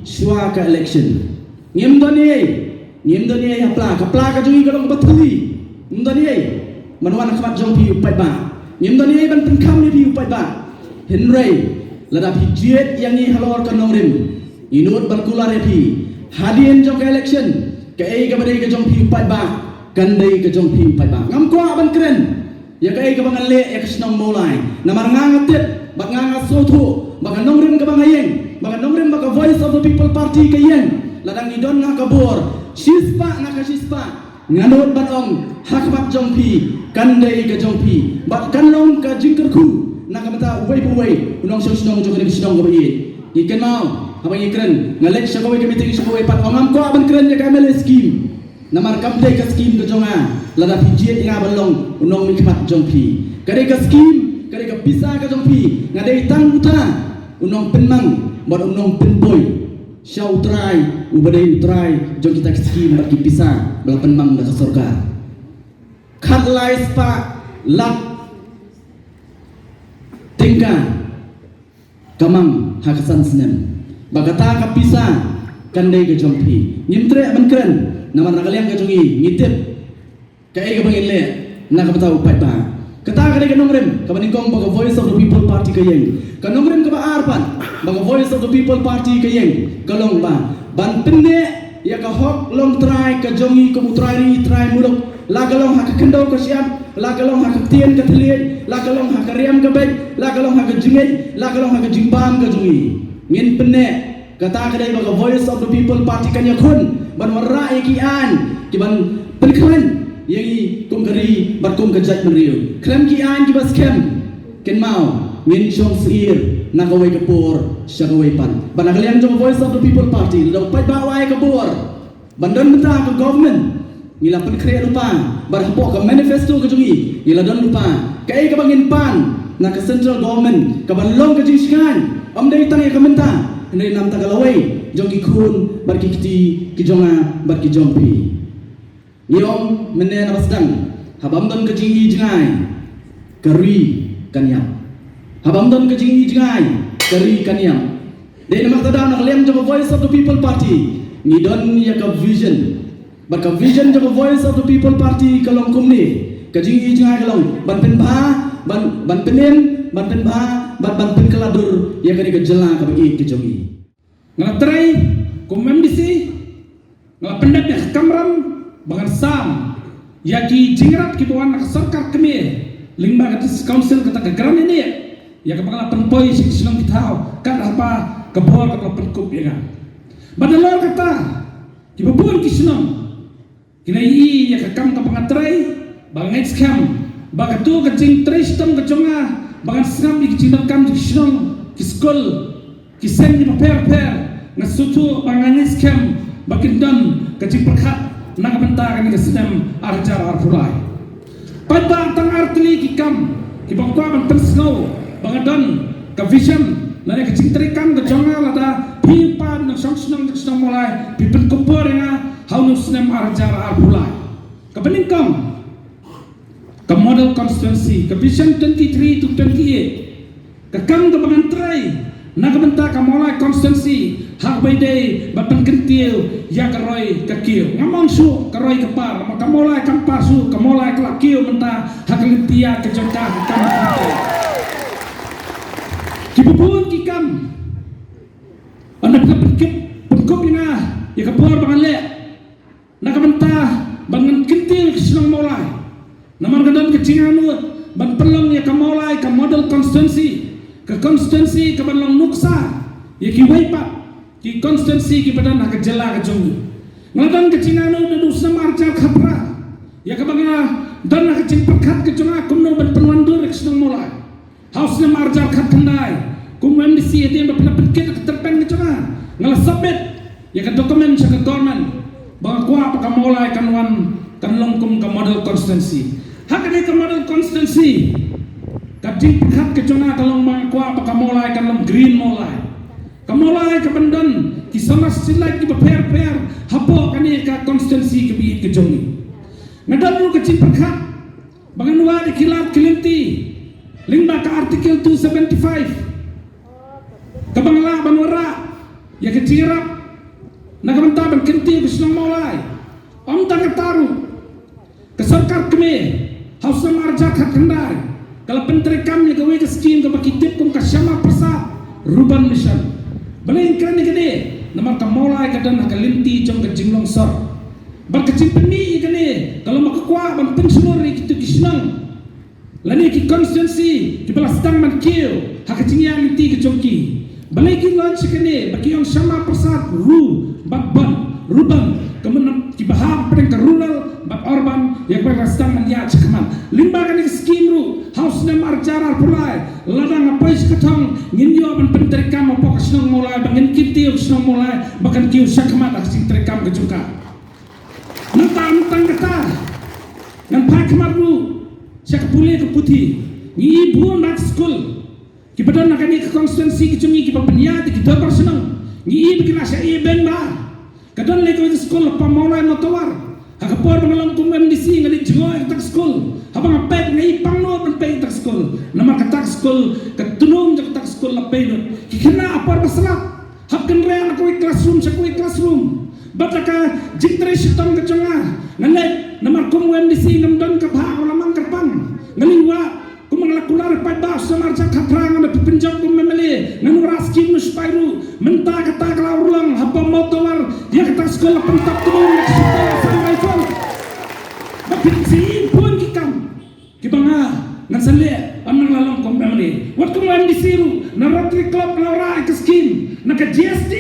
shwa ka election ngimdone hapla kapla ka jong ka dong batuli ngimdone manwan hakamat jong pi upat ba ngimdone ban penkam ni pi upat ba henry ladap hijiet yang ni halor ka nongrim inut ban kulare pi hadian jong election ke ai ke badai ke jong pi 4 ba kan dai ke jong pi 4 ba ngam ko ban keren ya ke ai ke bangan le ya ke snong molai namar ngangatit bak nganga sotu bak nongrim ke bangayeng bak nongrim bak voice of the people party ke yeng ladang idon ngakabur sispa nakasispa nganut batong hakmat jongpi kandai ke jongpi bat kanlong ka jingkerku nakamata uwai unong snong jong ke snong go ye ikan mau apa ikren ngalek syakowe ke meeting syakowe pat ongam ko aban keren ya kamel scheme namar kamdai ka scheme ke jonga lada pijiet nga balong unong mikmat jongpi kare ka scheme kare ka bisa ka jongpi ngadai tang uta unong penmang bat unong penboy Syau try, ubadai try, jom kita skim bagi pisah belapan mang dah surga. Kat lais pak lat tingka kamang hakasan senem. Bagata kapisah kandai ke jompi. Nyimtre aban nama nakaliang ke jongi ngitip. Kai ke bangin le nak tahu pai ba. Kata kadai ke nongrem kabaningkong baga voice of the people party ke yeng. Kanongrem ke ba arpan baga voice of the people party ke yeng. Kalong ba ban penne ya ka hok long try ka jongi ko utrai try muluk la kalong hak kendau ka siap la kalong hak tien ka teliet la kalong hak riam ka bek la kalong hak jingit la kalong hak jimbam ka jongi ngin penne kata kadai baga voice of the people party kan yakun ban warra ikian ki ban penkren yang kum kari bat kum kajat meriu klem ki an ki bas kem ken mau ngin chong sir nakaway kapur syakaway pan banakalian jong voice of the people party daw pai bawai kapur bandan benta ke government ngila pen krea lupa barhapo ke manifesto ke jongi ngila don lupa kai ke bangin pan na ke central government ke balong ke jingskan dai tang ya kamenta ndai nam ta kalawai jong ki khun bar ki kiti ki jonga bar ki jompi yom menen abasdang habam don ke jingi jingai kari kanyam habam don ke jingi jingai kari kanyam dai nama tada nak lem jong voice of the people party ni don ya ka vision bar ka vision jong voice of the people party kalong kumni ke jingi jingai kalong ban pen ba ban penen ban pen ba ban pen kaladur ya kari ke jela ka bi ke jongi ngatrai kumem disi ngapendak ya kamram bangan sam ya ki jingrat ki bawan nak sarkar kemi lingba ka council kata ke gram ini ya ka pangala penpoi sing sinong kitao kan apa kebor ka penkup ya kan badalor kata ki babun ki sinong kinai ya ka kam ka pangatrai bangai scam bagatu ka jing tristam ka jonga bangan scam ki jingdam kam ki sinong ki skol ki sen ni per ngasutu bangan scam bakin dan ka jing perkhat nak bentakan ke sedem arjar arfulai pada tang artli ki kam ki bangkwa ban pensno bangadon ka vision na ke cintrikan ke jonga lada pipa na songsnong mulai pipen kupur nga haunu sedem arjar arfulai ka beningkam ka model constituency ka vision 23 to 28 ka kam ka bangantrai na ka benta ka mulai constituency hak baidai bapan kentil ya karoi kakil ngamong su karoi kepar maka mulai kampasu kamulai kelakil menta hak kentia kejongkah kam kibubun kikam anak kepikip pengkop ina ya kapur bangan le nak menta bangan kentil kesenang mulai naman kadan kecinganut ban pelong ya kamulai ka model constituency ke constituency ke banlang nuksa ya kiwaipat ki konstitusi ki badan nak jela ke jongi ngadan ke cingano du sama arca khapra ya ka banga dan nak cing perkhat ke jonga kumno ban penwandur ke senang mulai haus na marjar khat khandai kumem di si dia ba penket ke terpen ke jonga ngala sabet ya ka dokumen sa government bang kwa pa mulai kanwan kanlongkum ka model konstitusi hakane ka model konstitusi ka cing perkhat ke jonga kalong bang kwa pa mulai kanlong green mulai kamulai ke bendan kisana silai ki per hapo kani ka konstitusi ke bi ke jongi ngadan lu ke cipakhat bangan wa di kilap kilinti lingba ka artikel 275 ka bangla banwara ya ke cirap na ka banta ban kinti bisnong mulai om ta taru ke sarkar keme hausa marja khat khandai kala pentri kam ya gawe ke scheme ke bakitip kum ka syama persa ruban mission Belain kerana gede, namar ka molai ka dan ka linti jong ka jinglong sor ba ka cimpeni kane kalau makakwa ban pensionor kitu kisnang lani ki constancy ki balastang man kiyo haka jingyang linti ka jongki balai ki lunch kane baki yang sama persat bakban rubang kemenam ki baham pedeng ka rural bak orban yang balastang man ya cakaman limba kane skim ru house nam arjara pulai ladang apa is katong nginyo ban penterekam apa kasnong mulai bangin kitiyo kasnong mulai bahkan kiyo cakaman ak sing terekam ka jongka nang kata nang pai kemaru siak pulih ke putih ni ibu nak school ki badan nak ni ke konstitusi ki cungi ki pepenia ki dabar senang ni ibu kena sia ben ba kadang le ko school pa molai motowar hak por bangalang kum MDC ngali jengo tak school habang apek ngai pangno ban pe tak school nama katak school ketunung jak tak school la pe ki kena apar basalat hak kan re aku classroom bataka jintre sitong ke jonga ngalek namar kum MDC nam don ka bha lamang kerpang ngalingwa kumang lakular pa ba samar jak khatrang na pinjak kum memele nanu raskin muspairu menta kata klaurulang hapa motowar dia kata sekolah pentap tulung sekolah sampai fon bakit si pun kikam kibanga nasale amnang lalong kum memele wat kum MDC ru na rotary club laura ke skim na ka GST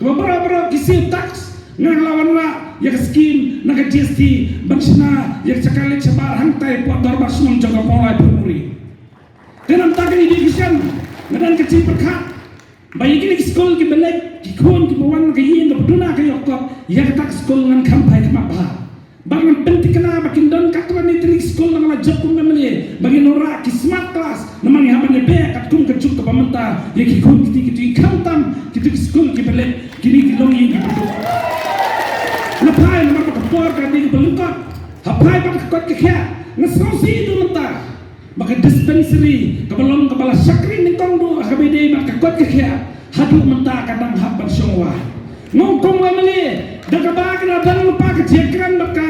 beberapa kisi tax ngang lawan la ya skim naga GST bansina ya cakale sabar hantai buat darbar sunung jaga mulai bermuri dalam tagani division ngadan kecil perkat bayi kini sekolah ki belek ki kon ki bawan ki yin ke duna ke yokop ya ketak sekolah ngan kampai ke mabha bangan penting kena bakin don katwa ni tri sekolah nang lajak kum memele bagi nora ki smart class namang haban be kat kum kecuk ke pamenta ya ki kon kiti kamtam kiti sekolah ki belek kini ki longi ki lepai nama kapor kadi belukot hapai pat kot ke ngesausi itu mentah maka dispensary kebalong kepala sakri ni kongdo akbd maka kot ke hadu mentah kadang hapan songwa ngongkong lamele daga bagna dan lupa kejekran maka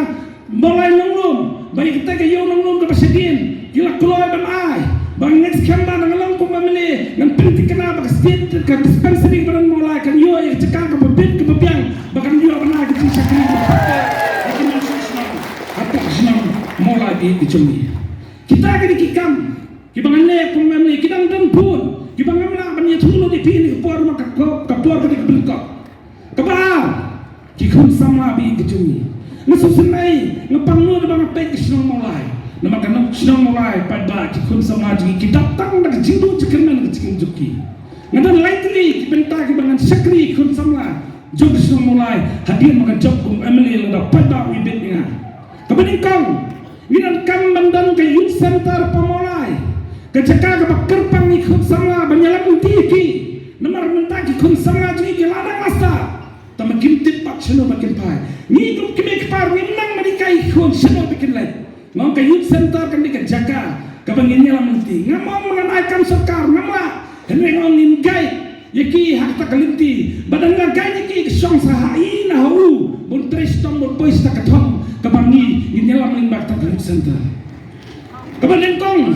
mulai nonglum baik kita ke yo nonglum ke pasedin gila keluar ban ai bang next kamba nang kong lamele ngan penting kenapa ke state ke dispensary badan mulai kan yo yang cekang ke bebit ke bebiang bahkan yo pernah ke sakri mulai di cumi kita ke dikikam kibangan le kong lamele kidang dan pun kibangan la ban ya thulu di pini por maka kapor ke dikbelkok kebal kikun sama bi ke cumi nasusunai ngapang nu bang pe ke snong mulai nama kanok snong mulai pada kikun sama ji kidatang dak jindu cekenan ke cikin juki ngadan likely kibenta kibangan sakri kun sama jog snong mulai hadir maka job kum emily lada pada wibet dengan kebenikang nginan kam mandan ke youth center pemulai ke jaka ke kerpang ikut sama banyalan tiki namar mentaki kun sama ji ladang masa tamakin tipak seno makin pai ni kum kibek par minang medikai kun seno bikin lai ngong ke youth center kan di ke jaka ke banginnya lam nanti ngamong mengenaikan sekar ngamla henwe ngong nimgai yaki hak tak kelinti badan ngagai yaki ke song sahai na hu bun tres tom bun pois tak kathong kebangi ini lam limbak tak youth center kebadan kong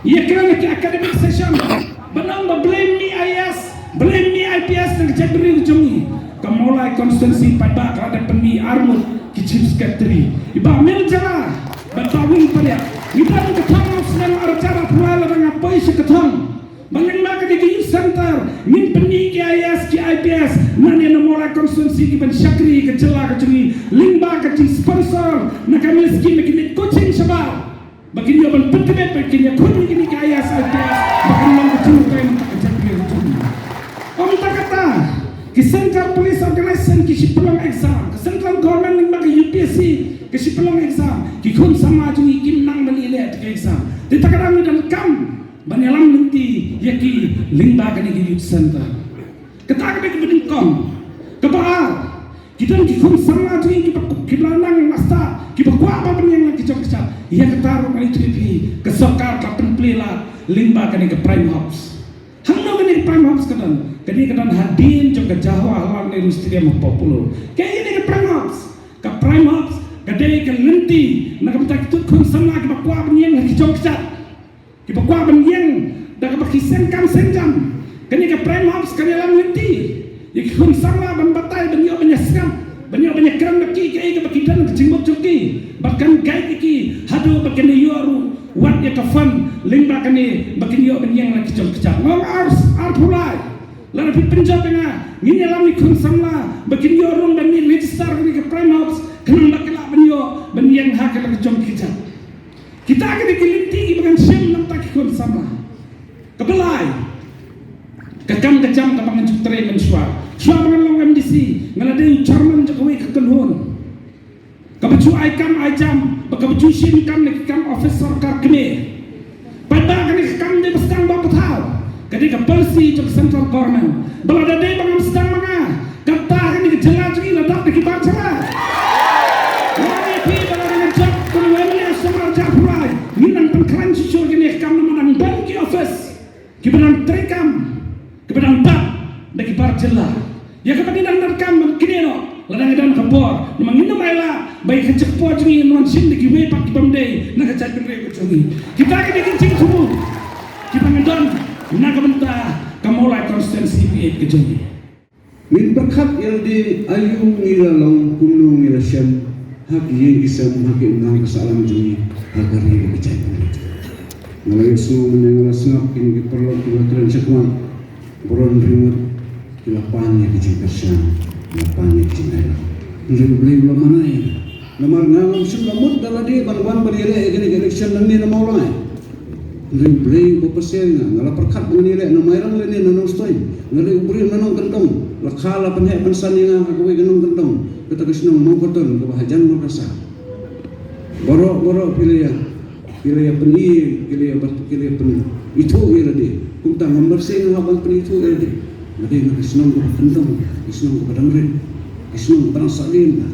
ya kira ke academic session banang blame me IS blame me IPS nang jabri ujungi kemulai konstitusi pada kada pemi armut kicip sekretari iba mil jala batawing pada kita ketang sedang arcara pula dengan apa isi ketang bangang maka di youth center min peni ke IS ke IPS nani nomor konstitusi ki ban syakri ke jela ke cungi limba ke sponsor nak kami skim ke coaching sabal bagi dia ban pentemet bagi dia kun ini ke IS IPS bagi mang ke cungi kai tak jabri cungi om tak kata ki central police organization ki sipelong exam ki central government ning bagi UPSC ki sipelong exam ki kun sama jungi kim nang bani le ke exam ditakadami dan kam banyalam nanti yaki limba kani ki youth center ketak ke bedingkong kebaal kita ki kun sama jungi ki belanang masta ki bakwa apa yang lagi jok kecap ia ketaruh kali tripi ke sokar kapen plela limba kani ke prime house hangno kani prime house kadan kani kadan hadin jok ke Jawa halang ni stadium popular kaya ini ke prime house kadai ke lenti nak betak tut kun sama ki bakwa yang lagi jok kecap ki bakwa yang dak bakisen kam senjam kani ke prime house kani lam lenti ikun sama ban batai banyo skam banyo kran baki ke baki dan kecimbot joki bahkan gai iki hadu bakan yoru wat ya kafan limba kani bakin yo benyang lagi kecam ngong ars pulai lalu pi penjab nga ngini lam ikun sama bakin yorung dan ni register ni ke prime house kenang bakala banyo benyang hakal kecam kita akan dikilinti bakan siam nam tak ikun sama kebelai kekam kapangan cutre mensua suara long MDC ngalade Chairman Jokowi kekenhun kabacu aikam ajam bakabacu sim kam ne kam office sarkar kene pada kani kam de bestang ba patau kadi ka policy jok central government balada de bangam sedang manga kata kani jela jegi ladak de kibar cara wani pi balada ngajak kun wani asmar jafrai minang pengkran susul kene kam namanang banki office kibaran trekam kibaran tak de kibar jela ya kapati dan rekam kini no ladang dan kapor mangina maila baik kecepor jengi non sim de giwe pak pamdei na kacat penre kucungi kita kini kencing semua kita ngedon na kabenta kamolai konstitusi PA kejungi min berkat yang di ayung ila long kumlung ila syam hak yang kisah hak yang kesalahan jungi agar ini kecai ngalai semua menengah sengap kini perlu kita transakwan beron remote lapannya kecil kerja, lapannya kecil air. Jadi beli belum mana ya? Namar ngam sudah mud dalam dia ban beriak ini election dan ni nama orang. Jadi beli berpasal ngala perkat beriak nama orang ini nama stoi. Ngala beri nama kentong. Lakala penhek pensan yang aku kenong kentong. Kita kesenong mau koton kebahagiaan merasa. Borok pilih ya peni, pilih peni. Itu ia dia. Kita membersih ngabang peni itu ia dia. Jadi nak senang kepada kentang, senang kepada mereka, senang kepada salim.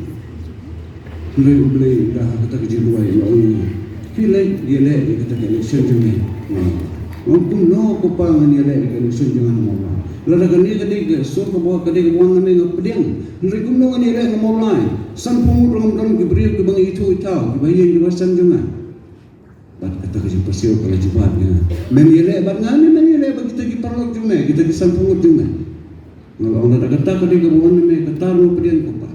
Mereka beli dah kata kerja luar yang lain. Pilih dia leh kata election jangan. Mungkin no kupang dia leh election jangan mau. Lalu kan dia kata so kebawa kata kebuang kami ngapediang. Mereka no dia leh mau lain. Sampung dalam diberi ke bang itu dibayar di wasan jangan. Bat kata kerja pasio kalau jebatnya. Menilai bat ngani menilai bagi kita diperlok cuma kita disampung cuma. Kalau orang dah kata kau dia kawan ni kata lu pedian apa?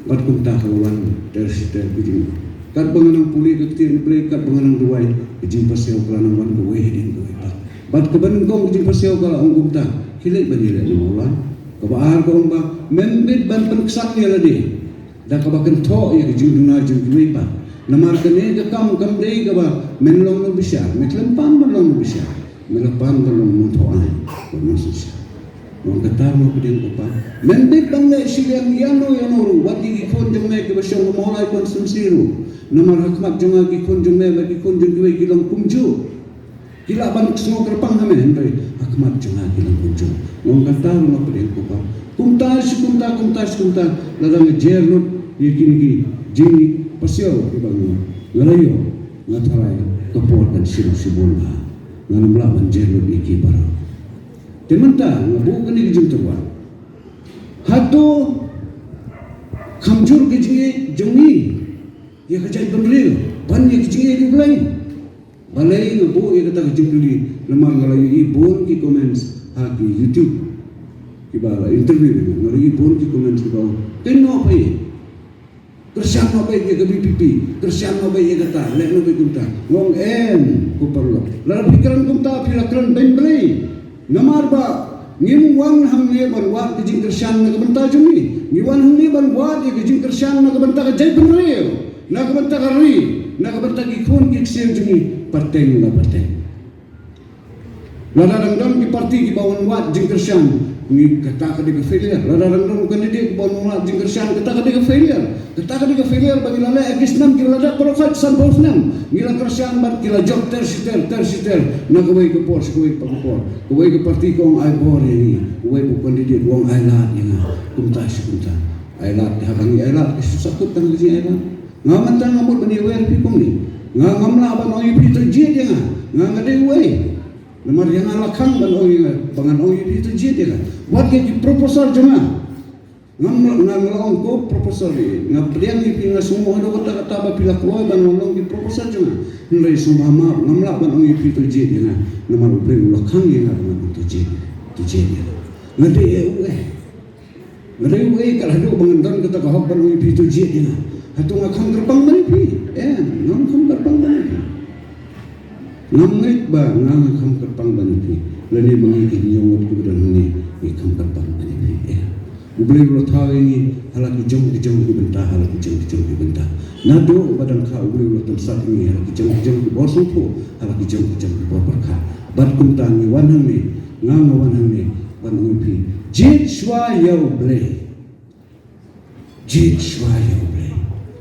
Bat kunta kawan dari situ begini. Kat pengenang puli ketir play kat pengenang duai kejim pasio kalau wan ko wedding ko bat. Bat keban kong kejim pasio kalau orang kunta kilit banilai ni maulah. Kabahar ko ba membet ban penkesak ni ladi. Dah kabakan tok ya kejim dunia kejim kiweba. Namar kene ke kam dei ke ba menlong no bisa meklempam menlong no bisa melapang belum montoan bermaksud orang kata mau pedian apa mendek bangla silian yano wati ikon jeme ke basyo mulai konsumsi ru namar hakmat jonga ikon jeme bagi ikon jeme gilang kumju gila ban semua kerpang kami hendai hakmat jonga gilang kumju orang kata mau pedian apa kuntas ladang jerlut yakini jini pasio ibang ngalayo ngatarai kapor dan sibul-sibul ngana melawan jerlut iki bara temanta ngabu kini gijim terwan hatu kamjur gijinge jongi ya kajai benril ban ya gijinge diulai balai ngabu ya kata gijim duli lemar ngalayo ibon ki comments haki YouTube kibala interview ngalayo ibon ki comments kibala keno apa ya Kersian apa yang ke BPP, kersian apa yang kata, lek nabi kunta, wong ku perlu. Lalu pikiran kunta, pikiran bembeli, namar ba, ngimuan hang ni banwat kejing kersian nak bentar jumi, ngiwan hang ni banwat kejing kersian nak bentar kejai bembeli, nak bentar kari, nak bentar ikon keksin jumi, parteng lah parteng. Lalu rangdam ki parti ki bawan wat jing kersian, ni kata ke failure. Lalu rangdam kandidat bawan wat jing kersian kata ke failure. Kata ke failure bagi lala ekisnam kila ada profit san bosnam gila kersian bat kila job tersiter nak kawai ke pos kawai ke parti kong ai bor ini kawai ke kandidat wong ai lat yang kunta ai lat habangi ai lat susakut tang lagi ai lat ngaman tang ngamut bani wer pikum ni ngamla ban oi pi terjid yang ngade wei lemar yang alakang ban oi bangan oi pi terjid yang buat ke proposal jemaah ngamlaong ko proposal ngapriang ni pinga semua do kata ba pila ko ban ngolong di proposal cuma nilai semua ma ngamla ban ong ipi to je na nama bre ulah khang ye na to je ngade Ngalayo kalau hadu bangundan kita kahok baru ipi tu jit ina. Hatu ngakam gerbang beripi. Ngakam gerbang beripi. Ngangit ba ngakam gerbang beripi. Lani mengikir nyawat keberan ni ngakam gerbang beripi. Ubeli ulo tahu ini halak kijong dibentah, halak kijong dibentah. Nado badan kau ubeli ulo temsat ini halak kijong di bawah supo, halak kijong di bawah berkah. Bat kuntang ni wanhang ni, ngama wanhang ni, wan upi. Jit shwa yau blay. Jit shwa yau blay.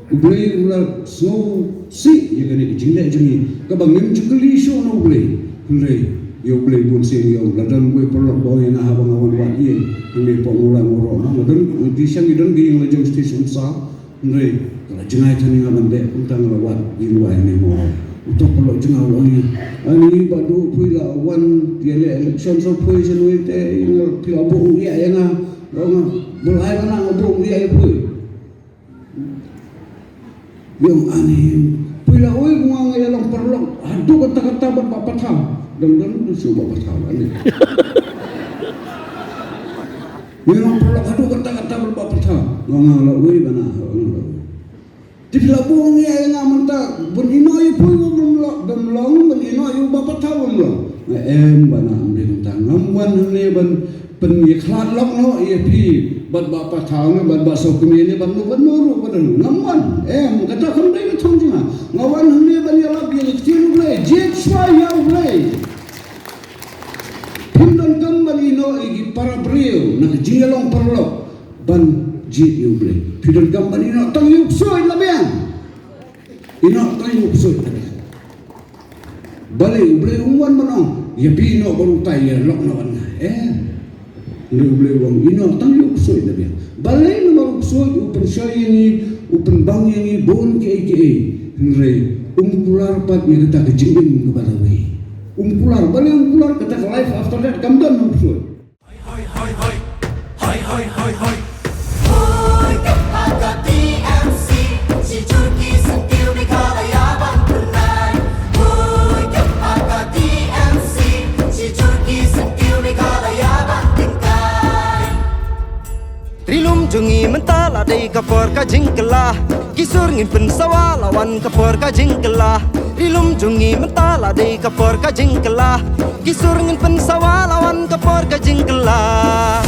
Ubeli ulo snow si ya kene kijingle jengi. Kabang ngem jukeli show no ubeli. Ubeli yo boleh pun sih yo ladan gue perlu bawa yang abang awan wat ye ini pengulang orang ladan di siang itu di yang lajang stesen sah ini kalau jengai cani ngaban dek tentang lawat di luar ini mau untuk perlu jengai lagi ini badu pula wan dia le election so pui senui te yang pila bung dia yang orang mulai mana bung dia pui yang aneh pula oi bunga yang perlu adu kata-kata berpatah dan sudah bersalah ni. Memang perlu adu kata-kata berpatah. Ngomong lawi mana? Di pelabung ni yang amanta benino yu pun demlong benino yu bapatah demlong. Bana ambil tentang ngamwan ni ban penyeklat lok no ia pi bat bapatah ni bat basok ni ban nuru badan ngamwan. Kata kembali ke tongjunga. Ngawan ni ban yalap dia kecil boleh. Jet swaya boleh. Pindon kembali no igi para brio nak jingelong perlo ban jit yu blay. Pindon kembali no tang yuk soy labian. Ino tang yuk soy labian. Balik blay umwan manong. Ya bino baru tay lok nawan. Ini blay wang ino tang yuk soy labian. Balik no baru soy upen soy ini upen bang ini bon ke. Nre umpular pat ni kita kejingin kepada we. Umpular, balik umpular kata life after that kamdan maksud. Hoi kepada TMC si Turki sentil di kalayaban pernah. Hoi kepada TMC si Turki sentil di kalayaban tingkai. Trilum jungi mentala dei kapor ka jingkelah. Kisur ngin pensawa lawan kapor ka jingkelah. Rilum jungi mentala dei kapor ka jingkelah. Kisur ngin pensawa lawan kapor ka jingkelah.